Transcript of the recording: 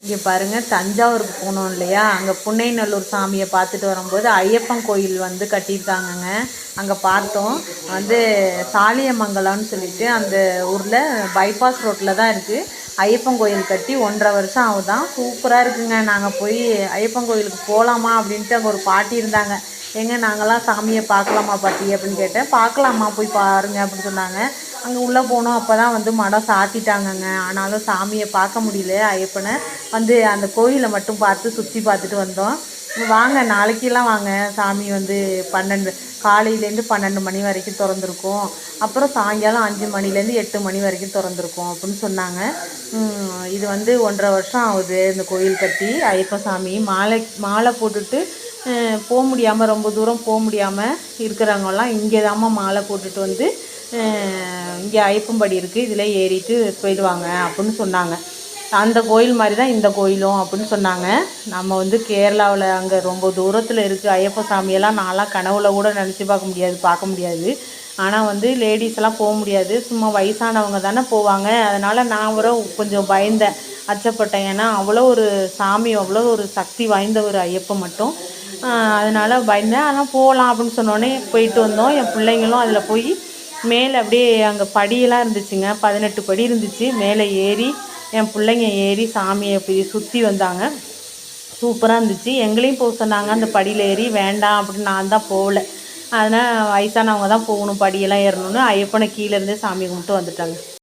இங்கே பாருங்கள், தஞ்சாவூருக்கு போனோம் இல்லையா, அங்கே புன்னைநல்லூர் சாமியை பார்த்துட்டு வரும்போது ஐயப்பன் கோயில் வந்து கட்டியிருக்காங்கங்க. அங்கே பார்த்தோம். வந்து சாலியமங்கலம்னு சொல்லிட்டு அந்த ஊரில் பைபாஸ் ரோட்டில் தான் இருக்குது. ஐயப்பன் கோயில் கட்டி 1.5 வருஷம் ஆகுதான். சூப்பராக இருக்குங்க. நாங்கள் போய் ஐயப்பன் கோயிலுக்கு போகலாமா அப்படின்ட்டு அங்கே ஒரு பாட்டி இருந்தாங்க. ஏங்க நாங்கள்லாம் சாமியை பார்க்கலாமா பாட்டி அப்படின்னு கேட்டேன். பார்க்கலாமா, போய் பாருங்கள் அப்படின்னு சொன்னாங்க. அங்கே உள்ளே போனோம். அப்போ தான் வந்து மடம் சாத்திட்டாங்கங்க. ஆனாலும் சாமியை பார்க்க முடியல ஐயப்பனை. வந்து அந்த கோயிலை மட்டும் பார்த்து சுற்றி பார்த்துட்டு வந்தோம். வாங்க, நாளைக்கெல்லாம் வாங்க. சாமி வந்து காலையிலேருந்து 12 மணி வரைக்கும் திறந்துருக்கும். அப்புறம் சாயங்காலம் 5 மணிலேருந்து 8 மணி வரைக்கும் திறந்துருக்கும் அப்படின்னு சொன்னாங்க. இது வந்து 1.5 வருஷம் ஆகுது இந்த கோயில் கட்டி. ஐயப்பன் சாமி மாலை போட்டுட்டு போக முடியாமல், ரொம்ப தூரம் போக முடியாமல் இருக்கிறவங்கலாம் இங்கே தாம்மா மாலை போட்டுட்டு வந்து இங்கே ஐயப்பன்படி இருக்குது, இதில் ஏறிட்டு போயிடுவாங்க அப்படின்னு சொன்னாங்க. அந்த கோயில் மாதிரி தான் இந்த கோயிலும் அப்படின்னு சொன்னாங்க. நம்ம வந்து கேரளாவில் அங்கே ரொம்ப தூரத்தில் இருக்குது ஐயப்ப சாமியெல்லாம். நான்லாம் கனவுல கூட நினச்சி பார்க்க முடியாது. ஆனால் வந்து லேடிஸ் எல்லாம் போக முடியாது. சும்மா வயசானவங்க தானே போவாங்க. அதனால் நான் வர கொஞ்சம் பயந்தேன், அச்சப்பட்டேன். ஏன்னா அவ்வளோ ஒரு சாமி, அவ்வளோ ஒரு சக்தி வாய்ந்த ஒரு ஐயப்பன் மட்டும். அதனால் பயந்தேன். ஆனால் போகலாம் அப்படின்னு சொன்னோடனே போயிட்டு வந்தோம். என் பிள்ளைங்களும் அதில் போய் மேலே அப்படியே அங்கே படியெல்லாம் இருந்துச்சுங்க. 18 படி இருந்துச்சு. மேலே ஏறி என் பிள்ளைங்க ஏறி சாமியை இப்படி சுற்றி வந்தாங்க. சூப்பராக இருந்துச்சு. எங்களையும் போக சொன்னாங்க அந்த படியில் ஏறி. வேண்டாம் அப்படின்னு நான் தான் போகல. அதனால் வயசானவங்க தான் போகணும் படியெல்லாம் ஏறணும்னு ஐயப்பனை கீழே இருந்தே சாமி கும்பிட்டு வந்துட்டாங்க.